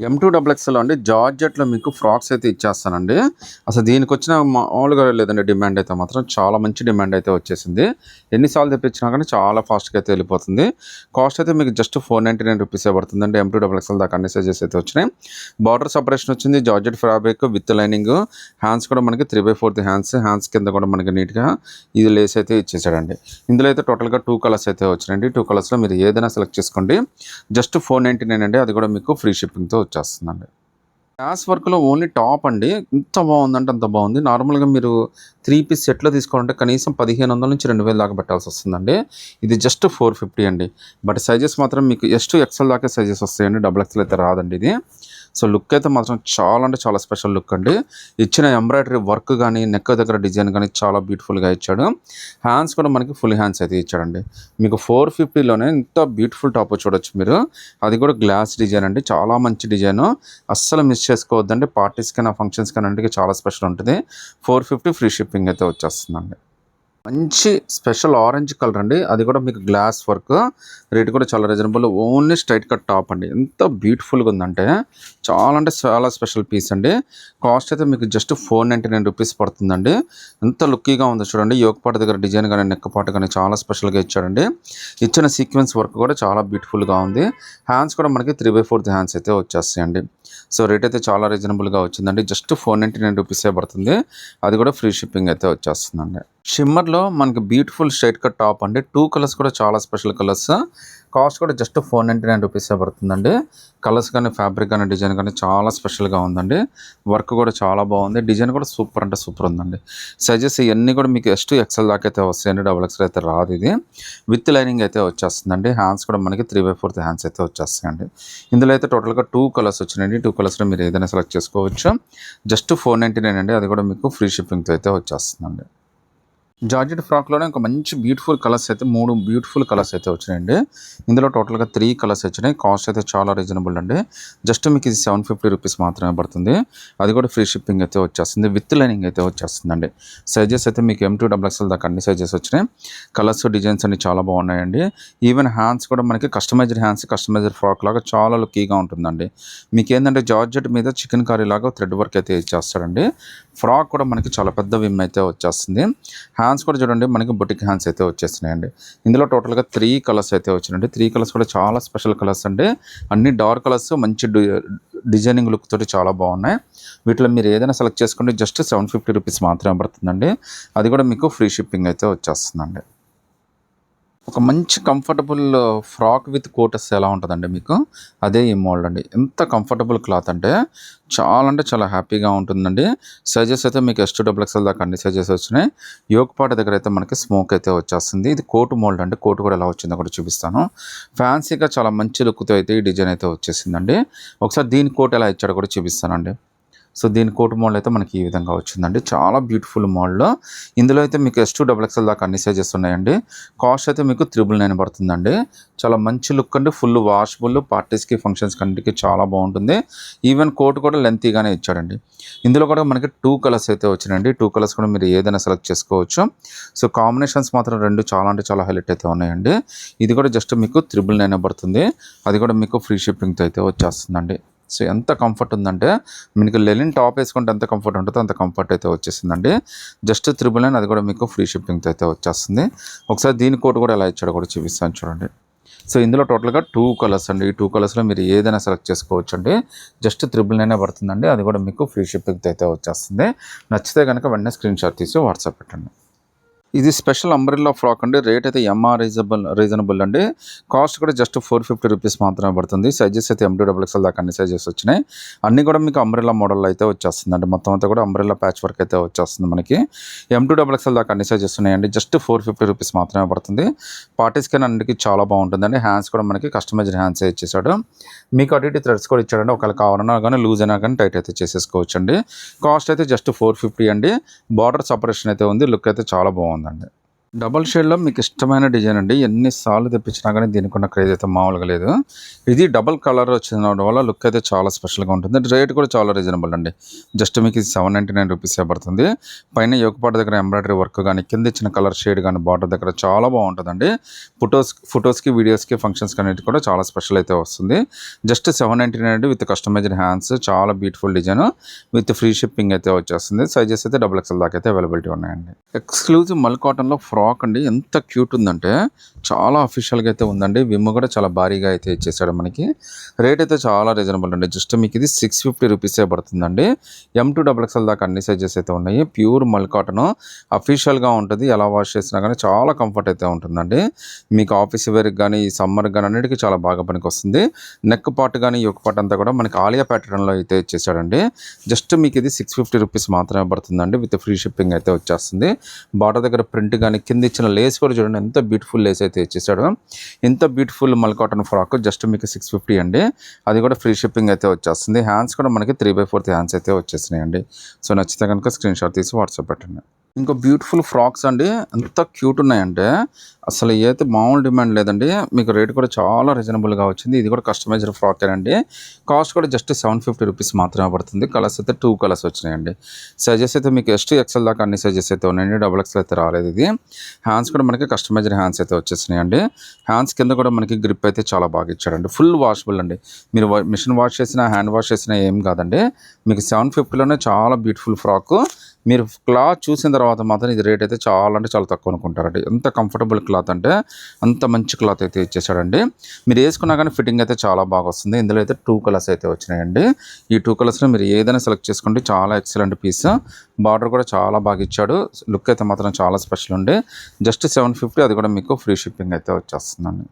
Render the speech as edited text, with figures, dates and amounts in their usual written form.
M2XXలో అండి జార్జెట్‌లో మీకు ఫ్రాక్స్ అయితే ఇచ్చేస్తానండి. అసలు దీనికొచ్చిన మామూలుగా లేదండి డిమాండ్ అయితే మాత్రం చాలా మంచి డిమాండ్ అయితే వచ్చేసింది. ఎన్ని సార్లు తెప్పించినా కానీ చాలా ఫాస్ట్‌గా అయితే వెళ్ళిపోతుంది. కాస్ట్ అయితే మీకు జస్ట్ ₹499 పడుతుందండి. M2XXL దాకా అన్ని సైజెస్ అయితే వచ్చినాయి. బార్డర్ సెపరేషన్ వచ్చింది. Georgette fabric with lining. Hands కూడా మనకి 3/4 హ్యాండ్స్. హ్యాండ్స్ కింద కూడా మనకి నీట్‌గా ఇది లేస్ అయితే ఇచ్చేసాడండి. ఇందులో అయితే టోటల్‌గా 2 కలర్స్ అయితే వచ్చినాయండి. 2 కలర్స్‌లో మీరు ఏదైనా సెలెక్ట్ చేసుకోండి. జస్ట్ $499 అండి. అది కూడా మీకు ఫ్రీ షిప్పింగ్‌తో వచ్చేస్తుందండి. గ్లాస్ వర్క్‌లో ఓన్లీ టాప్ అండి. ఎంత బాగుందంటే అంత బాగుంది. నార్మల్‌గా మీరు 3 పీస్ సెట్‌లో తీసుకోవాలంటే కనీసం 1500 నుంచి 2000 దాకా పెట్టాల్సొస్తుందండి. ఇది జస్ట్ 450 అండి. బట్ సైజెస్ మాత్రం మీకు ఎస్ టు ఎక్స్‌ఎల్ దాకా సైజెస్ వస్తాయండి. డబుల్ ఎక్స్‌ఎల్ అయితే రాదండి ఇది. సో లుక్ అయితే మాత్రం చాలా అంటే చాలా స్పెషల్ లుక్ అండి. ఇచ్చిన ఎంబ్రాయిడరీ వర్క్ గానీ, నెక్ దగ్గర డిజైన్ గానీ చాలా బ్యూటిఫుల్‌గా ఇచ్చాడు. హ్యాండ్స్ కూడా మనకి ఫుల్ హ్యాండ్స్ అయితే ఇచ్చాడండి. మీకు 450లోనే ఇంత బ్యూటిఫుల్ టాప్ చూడొచ్చు మీరు. అది కూడా గ్లాస్ డిజైన్ అండి. చాలా మంచి డిజైను. అస్సలు మిస్ చేసుకోవద్దండి. పార్టీస్‌కైనా, ఫంక్షన్స్‌కైనా అంటే చాలా స్పెషల్ ఉంటుంది. 450 ఫ్రీ షిప్పింగ్ అయితే వచ్చేస్తుందండి. మంచి స్పెషల్ ఆరెంజ్ కలర్ అండి. అది కూడా మీకు గ్లాస్ వర్క్. రేట్ కూడా చాలా reasonable. Only straight cut top అండి. ఎంత బ్యూటిఫుల్‌గా ఉందంటే చాలా అంటే చాలా స్పెషల్ పీస్ అండి. కాస్ట్ అయితే మీకు జస్ట్ ₹499 పడుతుందండి. ఎంత లుక్కీగా ఉందో చూడండి. యోక్ పార్ట్ దగ్గర డిజైన్ కానీ, నెక్ పార్ట్ కానీ చాలా స్పెషల్‌గా ఇచ్చాడండి. ఇచ్చిన సీక్వెన్స్ వర్క్ కూడా చాలా బ్యూటిఫుల్‌గా ఉంది. హ్యాండ్స్ కూడా మనకి 3/4 హ్యాండ్స్ అయితే వచ్చేస్తాయండి. సో రేట్ అయితే చాలా రీజనబుల్‌గా వచ్చిందండి. జస్ట్ ₹499 పడుతుంది. అది కూడా ఫ్రీ షిప్పింగ్ అయితే వచ్చేస్తుందండి. షిమ్మర్‌లో మనకి బ్యూటిఫుల్ స్ట్రైట్ కట్ టాప్ అండి. 2 కలర్స్ కూడా చాలా స్పెషల్ కలర్స్. కాస్ట్ కూడా జస్ట్ ₹499 పడుతుందండి. కలర్స్ కానీ, ఫ్యాబ్రిక్ కానీ, డిజైన్ కానీ చాలా స్పెషల్‌గా ఉందండి. వర్క్ కూడా చాలా బాగుంది. డిజైన్ కూడా సూపర్ అంటే సూపర్ ఉందండి. సైజెస్ ఇవన్నీ కూడా మీకు ఎస్ టు ఎక్స్ఎల్ దాకా అయితే వస్తాయండి. డబుల్ ఎక్స్ఎల్ అయితే రాదు ఇది. విత్ లైనింగ్ అయితే వచ్చేస్తుందండి. హ్యాండ్స్ కూడా మనకి 3/4 హ్యాండ్స్ అయితే వచ్చేస్తాయండి. ఇందులో అయితే టోటల్‌గా 2 కలర్స్ వచ్చినాయండి. 2 కలర్స్‌లో మీరు ఏదైనా సెలెక్ట్ చేసుకోవచ్చు. జస్ట్ $499 అండి. అది కూడా మీకు ఫ్రీ షిప్పింగ్‌తో అయితే వచ్చేస్తుందండి. జార్జెట్ ఫ్రాక్‌లోనే ఒక మంచి బ్యూటిఫుల్ కలర్స్ అయితే 3 బ్యూటిఫుల్ కలర్స్ అయితే వచ్చినాయండి. ఇందులో టోటల్‌గా 3 కలర్స్ వచ్చినాయి. కాస్ట్ అయితే చాలా రీజనబుల్ అండి. జస్ట్ మీకు ఇది ₹750 మాత్రమే పడుతుంది. అది కూడా ఫ్రీ షిప్పింగ్ అయితే వచ్చేస్తుంది. విత్ లైనింగ్ అయితే వచ్చేస్తుందండి. సైజెస్ అయితే మీకు M2XXL దాకా అన్ని సైజెస్ వచ్చినాయి. కలర్స్, డిజైన్స్ అన్ని చాలా బాగున్నాయండి. ఈవెన్ హ్యాండ్స్ కూడా మనకి కస్టమైజ్డ్ హ్యాండ్స్, కస్టమైజ్డ్ ఫ్రాక్ లాగా చాలా లుక్కీగా ఉంటుందండి. మీకేందంటే జార్జెట్ మీద చికెన్ కర్రీ లాగా థ్రెడ్ వర్క్ అయితే ఇచ్చేస్తాడండి. ఫ్రాక్ కూడా మనకి చాలా పెద్ద విమ్ అయితే వచ్చేస్తుంది. హ్యాండ్స్ కూడా చూడండి మనకి బొటిక్ హ్యాండ్స్ అయితే వచ్చేస్తున్నాయండి. ఇందులో టోటల్‌గా 3 కలర్స్ అయితే వచ్చినాయండి. 3 కలర్స్ కూడా చాలా స్పెషల్ కలర్స్ అండి. అన్ని డార్క్ కలర్స్ మంచి డిజైనింగ్ లుక్ తోటి చాలా బాగున్నాయి. వీటిలో మీరు ఏదైనా సెలెక్ట్ చేసుకోండి. జస్ట్ ₹750 మాత్రమే పడుతుందండి. అది కూడా మీకు ఫ్రీ షిప్పింగ్ అయితే వచ్చేస్తుందండి. ఒక మంచి కంఫర్టబుల్ ఫ్రాక్ విత్ కోట్ వస్తే ఎలా ఉంటుందండి మీకు, అదే ఈ మోడల్ అండి. ఎంత కంఫర్టబుల్ క్లాత్ అంటే చాలా హ్యాపీగా ఉంటుందండి. సైజెస్ అయితే మీకు S2XXL దాకా అన్ని సైజెస్ వచ్చినాయి. యోక్ పార్ట్ దగ్గర అయితే మనకి స్మోక్ అయితే వచ్చేస్తుంది. ఇది కోట్ మోల్డ్ అండి. కోట్ కూడా ఎలా వచ్చిందో కూడా చూపిస్తాను. ఫ్యాన్సీగా చాలా మంచి లుక్తో అయితే ఈ డిజైన్ అయితే వచ్చేసిందండి. ఒకసారి దీని కోట్ ఎలా ఇచ్చాడో కూడా చూపిస్తానండి. సో దీని కోట్ మోడల్ అయితే మనకి ఈ విధంగా వచ్చిందండి. చాలా బ్యూటిఫుల్ మోడల్. ఇందులో అయితే మీకు S2XXL దాకా అన్ని సైజెస్ ఉన్నాయండి. కాస్ట్ అయితే మీకు 999 పడుతుందండి. చాలా మంచి లుక్ అండి. ఫుల్ వాషబుల్, పార్టీస్కి, ఫంక్షన్స్కి అన్నిటికీ చాలా బాగుంటుంది. ఈవెన్ కోట్ కూడా లెంతీగానే ఇచ్చాడండి. ఇందులో కూడా మనకి 2 కలర్స్ అయితే వచ్చినాయండి. 2 కలర్స్ కూడా మీరు ఏదైనా సెలెక్ట్ చేసుకోవచ్చు. సో కాంబినేషన్స్ మాత్రం 2 చాలా హైలైట్ అయితే ఉన్నాయండి. ఇది కూడా జస్ట్ మీకు 999 పడుతుంది. అది కూడా మీకు ఫ్రీ షిప్పింగ్తో అయితే వచ్చేస్తుందండి. సో ఎంత కంఫర్ట్ ఉందంటే మీకు లెనిన్ టాప్ వేసుకుంటే ఎంత కంఫర్ట్ ఉంటుందో అంత కంఫర్ట్ అయితే వచ్చేసిందండి. జస్ట్ 999 అది కూడా మీకు ఫ్రీ షిప్పింగ్తో అయితే వచ్చేస్తుంది. ఒకసారి దీని కోట్ కూడా ఎలా ఇచ్చాడో కూడా చూపిస్తాను చూడండి. సో ఇందులో టోటల్‌గా 2 కలర్స్ అండి. ఈ 2 కలర్స్‌లో మీరు ఏదైనా సెలెక్ట్ చేసుకోవచ్చు అండి. జస్ట్ 999 పడుతుందండి. అది కూడా మీకు ఫ్రీ షిప్పింగ్తో అయితే వచ్చేస్తుంది. నచ్చితే కనుక వెంటనే స్క్రీన్ షాట్ తీసి వాట్సాప్ పెట్టండి. ఇది స్పెషల్ అంబ్రెల్లా ఫ్రాక్ అండి. రేట్ అయితే రీజనబుల్ అండి. కాస్ట్ కూడా జస్ట్ ₹450 మాత్రమే పడుతుంది. సైజెస్ అయితే M2XXL దాకా అన్ని సైజెస్ వచ్చినాయి. అన్నీ కూడా మీకు అంబ్రెల్లా మోడల్ అయితే వచ్చేస్తుందండి. మొత్తం అంతా కూడా అంబ్రెల్లా ప్యాచ్ వర్క్ అయితే వచ్చేస్తుంది మనకి. M2XXL దాకా అన్ని సైజెస్ ఉన్నాయండి. జస్ట్ ₹450 మాత్రమే పడుతుంది. పార్టీస్కి అన్నిటికీ చాలా బాగుంటుందండి. హ్యాండ్స్ కూడా మనకి కస్టమైజ్డ్ హ్యాండ్స్ ఇచ్చేసాడు. మీకు అటు ఇటు థ్రెడ్స్ కూడా ఇచ్చాడండి. ఒకవేళ కావాలన్నా కానీ లూజ్ అయినా కానీ టైట్ అయితే చేసేసుకోవచ్చు అండి. కాస్ట్ అయితే జస్ట్ 450 అండి. బార్డర్ సపరేషన్ అయితే ఉంది. లుక్ అయితే చాలా బాగుందండి. డబల్ షేడ్‌లో మీకిష్టమైన డిజైన్ అండి. ఎన్ని సార్లు తెప్పించినా గానీ దీనికున్న క్రేజ్ అయితే మామూలుగా లేదు. ఇది డబుల్ కలర్ వచ్చినడం వల్ల లుక్ అయితే చాలా స్పెషల్‌గా ఉంటుంది. రేట్ కూడా చాలా రీజనబుల్ అండి. జస్ట్ మీకు ఇది ₹799 పడుతుంది. పైన యోగపాటు దగ్గర ఎంబ్రాయిడరీ వర్క్ గానీ, కింద ఇచ్చిన కలర్ షేడ్ గానీ, బార్డర్ దగ్గర చాలా బావుంటదండి. ఫోటోస్‌కి, వీడియోస్‌కి, ఫంక్షన్స్‌కి అన్నిటికి కూడా చాలా స్పెషల్ అయితే వస్తుంది. జస్ట్ $799 అండి విత్ కస్టమైజ్డ్ హ్యాండ్స్. చాలా beautiful design with free shipping అయితే వచ్చేస్తుంది. సైజెస్ అయితే XXL దాకా అయితే అవైలబిలిటీ ఉన్నాయండి. ఎక్స్‌క్లూజివ్ మల్ కాటన్‌లో ఫ్రాక్ అండి. ఎంత క్యూట్ ఉందంటే చాలా అఫీషియల్‌గా అయితే ఉందండి. విమ్ కూడా చాలా భారీగా అయితే ఇచ్చేసాడు మనకి. రేట్ అయితే చాలా రీజనబుల్ అండి. జస్ట్ మీకు ఇది ₹650 పడుతుందండి. M2 XXL దాకా అన్ని సైజెస్ అయితే ఉన్నాయి. ప్యూర్ మల్ కాటన్ అఫీషియల్‌గా ఉంటది. ఎలా వాష్ చేసినా గానీ చాలా కంఫర్ట్ అయితే ఉంటుందండి. మీకు ఆఫీస్ వేర్‌కి గానీ, ఈ సమ్మర్‌కి గానీ అన్నిటికి చాలా బాగా పనికొస్తుంది. నెక్ పార్ట్ గానీ, యోక్ పార్ట్ అంతా కూడా మనకి ఆలియా ప్యాటర్న్‌లో అయితే ఇచ్చేసాడండి. జస్ట్ మీకు ఇది ₹650 మాత్రమే పడుతుందండి. విత్ ఫ్రీ షిప్పింగ్ అయితే వచ్చేస్తుంది. బార్డర్ దగ్గర ప్రింట్ గానీ, కింద ఇచ్చిన లేస్ కూడా చూడండి ఎంత బ్యూటిఫుల్ లేస్ అయితే ఇచ్చేసాడు. ఇంత బ్యూటిఫుల్ మల్ కాటన్ ఫ్రాక్ జస్ట్ మీకు 650 అండి. అది కూడా ఫ్రీ షిప్పింగ్ అయితే వచ్చేస్తుంది. హ్యాండ్స్ కూడా మనకి 3/4 హ్యాండ్స్ అయితే వచ్చేసినాయండి. సో నచ్చితే కనుక స్క్రీన్ షాట్ తీసి వాట్సాప్ పెట్టండి. ఇంకో బ్యూటిఫుల్ ఫ్రాక్స్ అండి. ఎంత క్యూట్ ఉన్నాయంటే అసలు ఏదైతే మామూలు డిమాండ్ లేదండి. మీకు రేట్ కూడా చాలా రీజనబుల్‌గా వచ్చింది. ఇది కూడా కస్టమైజ్డ్ ఫ్రాకేనండి. కాస్ట్ కూడా జస్ట్ ₹750 మాత్రమే పడుతుంది. కలర్స్ అయితే 2 కలర్స్ వచ్చినాయండి. సైజెస్ అయితే మీకు XXL దాకా అన్ని సైజెస్ అయితే ఉన్నాయండి. XXL అయితే రాలేదు ఇది. హ్యాండ్స్ కూడా మనకి కస్టమైజ్డ్ హ్యాండ్స్ అయితే వచ్చేసినాయండి. హ్యాండ్స్ కింద కూడా మనకి గ్రిప్ అయితే చాలా బాగా ఇచ్చాడండి. ఫుల్ వాషబుల్ అండి. మీరు మిషన్ వాష్ చేసినా, హ్యాండ్ వాష్ చేసినా ఏం కాదండి. మీకు 750లోనే చాలా బ్యూటిఫుల్ ఫ్రాకు. మీరు క్లాత్ చూసిన తర్వాత మాత్రం ఇది రేట్ అయితే చాలా అంటే చాలా తక్కువ అనుకుంటారండి. ఎంత కంఫర్టబుల్ క్లాత్ అంటే అంత మంచి క్లాత్ అయితే ఇచ్చేసాడండి. మీరు వేసుకున్నా కానీ ఫిట్టింగ్ అయితే చాలా బాగా వస్తుంది. ఇందులో అయితే 2 కలర్స్ అయితే వచ్చినాయండి. ఈ 2 కలర్స్‌లో మీరు ఏదైనా సెలెక్ట్ చేసుకోండి. చాలా ఎక్సలెంట్ పీస్. బార్డర్ కూడా చాలా బాగా ఇచ్చాడు. లుక్ అయితే మాత్రం చాలా స్పెషల్ ఉండి జస్ట్ 750 అది కూడా మీకు ఫ్రీ షిప్పింగ్ అయితే వచ్చేస్తుందండి.